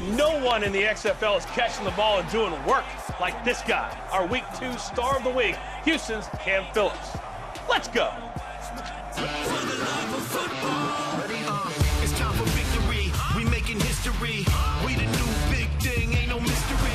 No one in the XFL is catching the ball and doing work like this guy, our Week 2 star of the week, Houston's Cam Phillips. Let's go. It's time for victory. We making history. We the new big thing, ain't no mystery.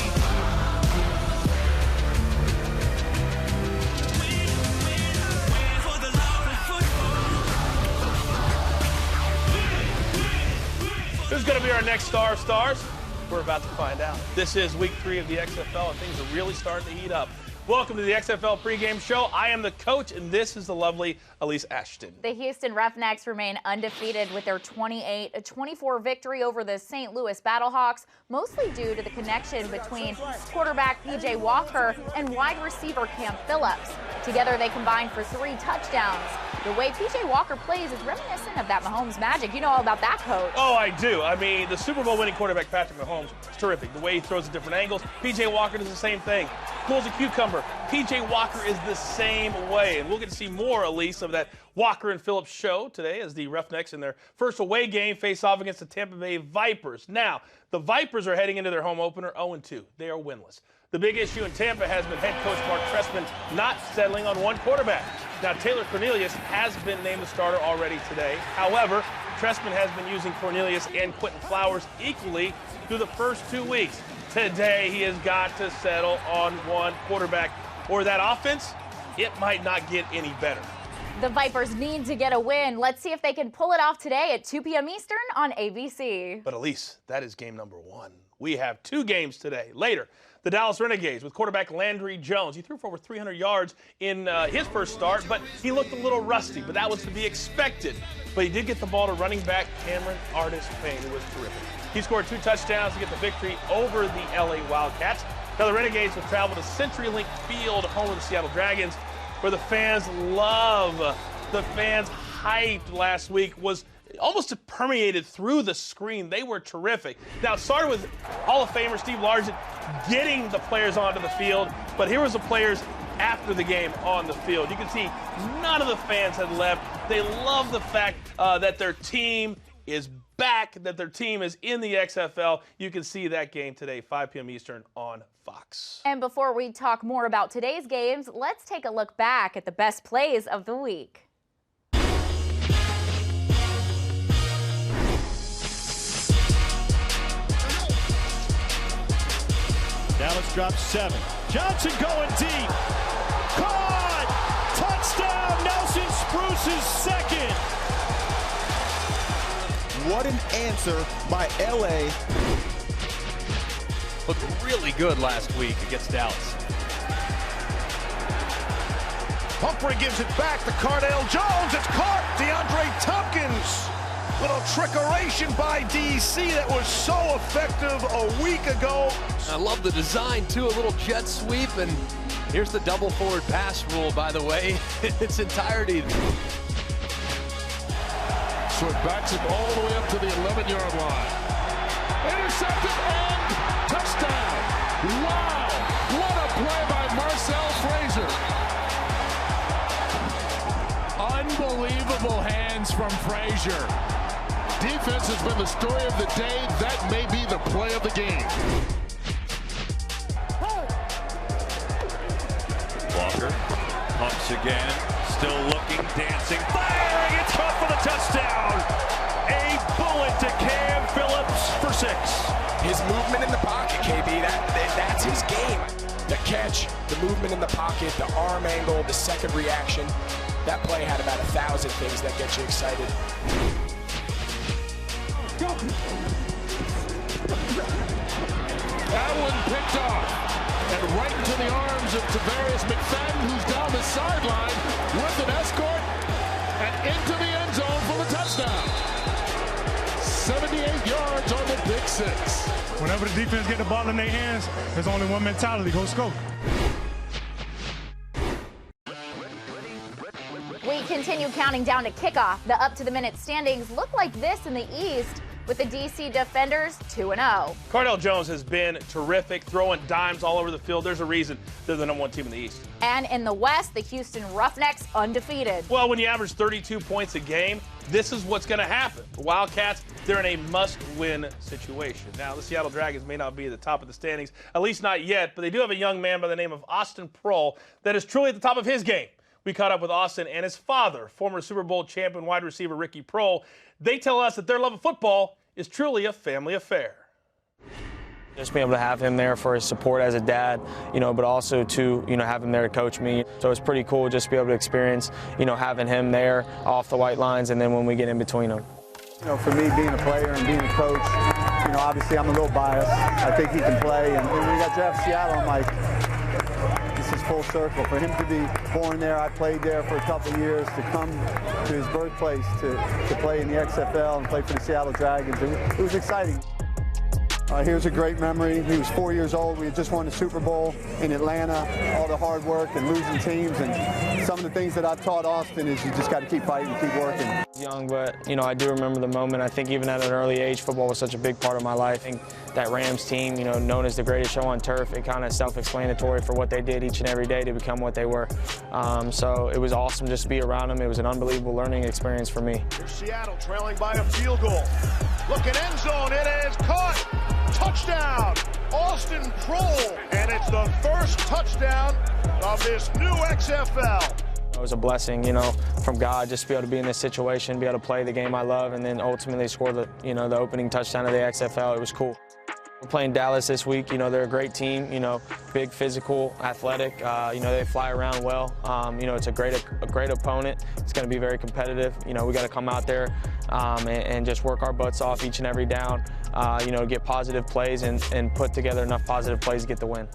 Who's going to be our next star of stars? We're about to find out. This is Week 3 of the XFL, and things are really starting to heat up. Welcome to the XFL Pregame Show. I am the coach, and this is the lovely Alyse Ashton. The Houston Roughnecks remain undefeated with their 28-24 victory over the St. Louis Battlehawks, mostly due to the connection between quarterback P.J. Walker and wide receiver Cam Phillips. Together, they combined for 3 touchdowns. The way P.J. Walker plays is reminiscent of that Mahomes magic. You know all about that, Coach. Oh, I do. I mean, the Super Bowl winning quarterback Patrick Mahomes is terrific. The way he throws at different angles. P.J. Walker does the same thing. Cool as a cucumber. P.J. Walker is the same way. And we'll get to see more, Alyse, of that Walker and Phillips show today as the Roughnecks in their first away game face off against the Tampa Bay Vipers. Now, the Vipers are heading into their home opener 0-2. They are winless. The big issue in Tampa has been head coach Mark Trestman not settling on one quarterback. Now, Taylor Cornelius has been named the starter already today. However, Trestman has been using Cornelius and Quentin Flowers equally through the first 2 weeks. Today, he has got to settle on one quarterback, or that offense, it might not get any better. The Vipers need to get a win. Let's see if they can pull it off today at 2 p.m. Eastern on ABC. But Alyse, that is game number 1. We have 2 games today. Later, the Dallas Renegades with quarterback Landry Jones. He threw for over 300 yards in his first start, but he looked a little rusty, but that was to be expected. But he did get the ball to running back Cameron Artis-Payne, who was terrific. He scored 2 touchdowns to get the victory over the LA Wildcats. Now the Renegades will travel to CenturyLink Field, home of the Seattle Dragons, where the fans love. The fans' hype last week was almost permeated through the screen. They were terrific. Now, it started with Hall of Famer Steve Largent getting the players onto the field, but here was the players after the game on the field. You can see none of the fans had left. They love the fact that their team is back, that their team is in the XFL. You can see that game today, 5 p.m. Eastern on Fox. And before we talk more about today's games, let's take a look back at the best plays of the week. Dallas drops 7. Johnson going deep. Caught! Touchdown! Nelson Spruce's second. What an answer by LA. Looked really good last week against Dallas. Humphrey gives it back to Cardale Jones. It's caught. DeAndre Tompkins. Little trickeration by DC that was so effective a week ago. I love the design, too. A little jet sweep, and here's the double forward pass rule, by the way, in its entirety. So it backs him all the way up to the 11-yard line. Intercepted and touchdown. Wow, what a play by Marcel Frazier. Unbelievable hands from Frazier. Defense has been the story of the day. That may be the play of the game. Walker pumps again. Still looking, dancing, firing. It's caught for the touchdown. A bullet to Cam Phillips for 6. His movement in the pocket, KB, that's his game. The catch, the movement in the pocket, the arm angle, the second reaction. That play had about 1,000 things that get you excited. That one picked off and right into the arms of Tavarius McFadden, who's down the sideline with an escort and into the end zone for the touchdown. 78 yards on the pick 6. Whenever the defense get the ball in their hands, there's only one mentality: go score. We continue counting down to kickoff. The up-to-the-minute standings look like this in the East. with the DC Defenders 2-0. Cardale Jones has been terrific, throwing dimes all over the field. There's a reason they're the #1 team in the East. And in the West, the Houston Roughnecks undefeated. Well, when you average 32 points a game, this is what's going to happen. The Wildcats, they're in a must-win situation. Now, the Seattle Dragons may not be at the top of the standings, at least not yet, but they do have a young man by the name of Austin Proehl that is truly at the top of his game. We caught up with Austin and his father, former Super Bowl champion wide receiver Ricky Proehl. They tell us that their love of football is truly a family affair. Just being able to have him there for his support as a dad, but also to, have him there to coach me. So it's pretty cool just to be able to experience, having him there off the white lines and then when we get in between them. For me, being a player and being a coach, obviously I'm a little biased. I think he can play. And when we got drafted to Seattle, I'm like, this is full circle. For him to be born there, I played there for a couple of years, to come to his birthplace to play in the XFL and play for the Seattle Dragons, it was exciting. Here's a great memory. He was 4 years old. We had just won the Super Bowl in Atlanta. All the hard work and losing teams, and some of the things that I've taught Austin is you just got to keep fighting, keep working. Young, but I do remember the moment. I think even at an early age, football was such a big part of my life. I think that Rams team, known as the greatest show on turf, it kind of self-explanatory for what they did each and every day to become what they were. So it was awesome just to be around them. It was an unbelievable learning experience for me. Seattle trailing by a field goal. Looking end zone, it is caught. Touchdown, Austin Proehl, and it's the first touchdown of this new XFL. It was a blessing, from God, just to be able to be in this situation, be able to play the game I love, and then ultimately score the, the opening touchdown of the XFL. It was cool. We're playing Dallas this week. They're a great team. Big, physical, athletic. They fly around well. It's a great opponent. It's going to be very competitive. We got to come out there and just work our butts off each and every down. Get positive plays and put together enough positive plays to get the win.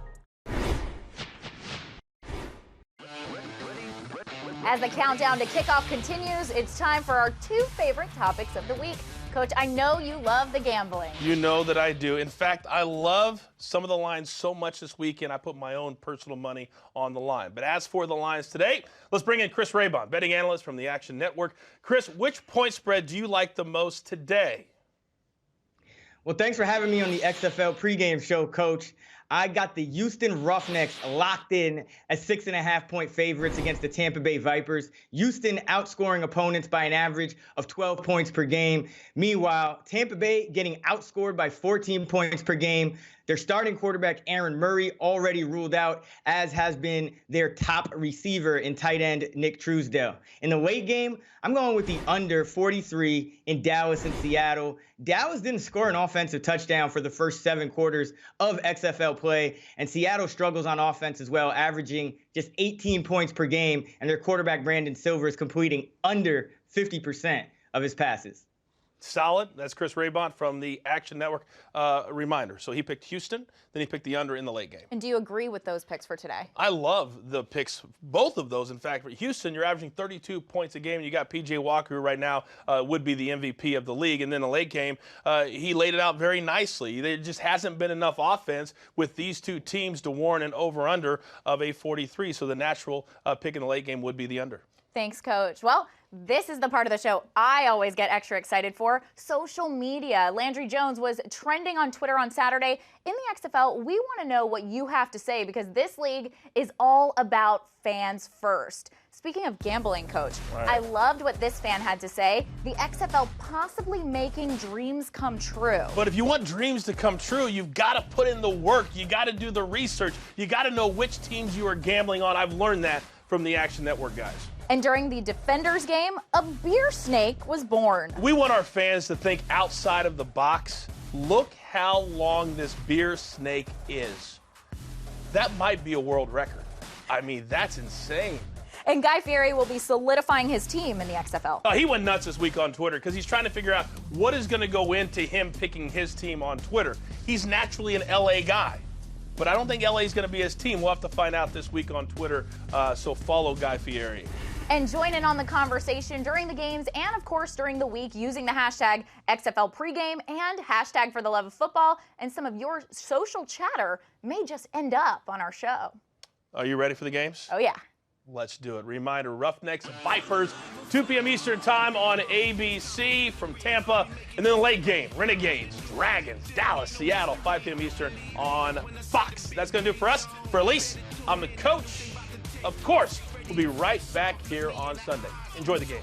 As the countdown to kickoff continues, it's time for our two favorite topics of the week. Coach, I know you love the gambling. You know that I do. In fact, I love some of the lines so much this weekend, I put my own personal money on the line. But as for the lines today, let's bring in Chris Raybon, betting analyst from the Action Network. Chris, which point spread do you like the most today? Well, thanks for having me on the XFL Pregame Show, Coach. I got the Houston Roughnecks locked in as 6.5-point favorites against the Tampa Bay Vipers. Houston outscoring opponents by an average of 12 points per game. Meanwhile, Tampa Bay getting outscored by 14 points per game. Their starting quarterback, Aaron Murray, already ruled out, as has been their top receiver in tight end Nick Truesdale. In the late game, I'm going with the under 43 in Dallas and Seattle. Dallas didn't score an offensive touchdown for the first 7 quarters of XFL play, and Seattle struggles on offense as well, averaging just 18 points per game, and their quarterback, Brandon Silver, is completing under 50% of his passes. Solid. That's Chris Raybon from the Action Network. Reminder. So he picked Houston, then he picked the under in the late game. And do you agree with those picks for today? I love the picks, both of those. In fact, for Houston, you're averaging 32 points a game. You got P.J. Walker, who right now would be the MVP of the league. And then the late game, he laid it out very nicely. There just hasn't been enough offense with these two teams to warrant an over-under of a 43. So the natural pick in the late game would be the under. Thanks, Coach. Well, this is the part of the show I always get extra excited for, social media. Landry Jones was trending on Twitter on Saturday. In the XFL, we want to know what you have to say because this league is all about fans first. Speaking of gambling, Coach, right. I loved what this fan had to say. The XFL possibly making dreams come true. But if you want dreams to come true, you've got to put in the work. You got to do the research. You got to know which teams you are gambling on. I've learned that from the Action Network guys. And during the Defenders game, a beer snake was born. We want our fans to think outside of the box. Look how long this beer snake is. That might be a world record. I mean, that's insane. And Guy Fieri will be solidifying his team in the XFL. He went nuts this week on Twitter because he's trying to figure out what is going to go into him picking his team on Twitter. He's naturally an LA guy, but I don't think LA is going to be his team. We'll have to find out this week on Twitter, so follow Guy Fieri. And join in on the conversation during the games and, of course, during the week using the hashtag XFL Pregame and hashtag For the Love of Football. And some of your social chatter may just end up on our show. Are you ready for the games? Oh, yeah. Let's do it. Reminder, Roughnecks, Vipers, 2 p.m. Eastern time on ABC from Tampa. And then the late game, Renegades, Dragons, Dallas, Seattle, 5 p.m. Eastern on Fox. That's going to do it for us. For Alyse, I'm the coach. Of course, we'll be right back here on Sunday. Enjoy the game.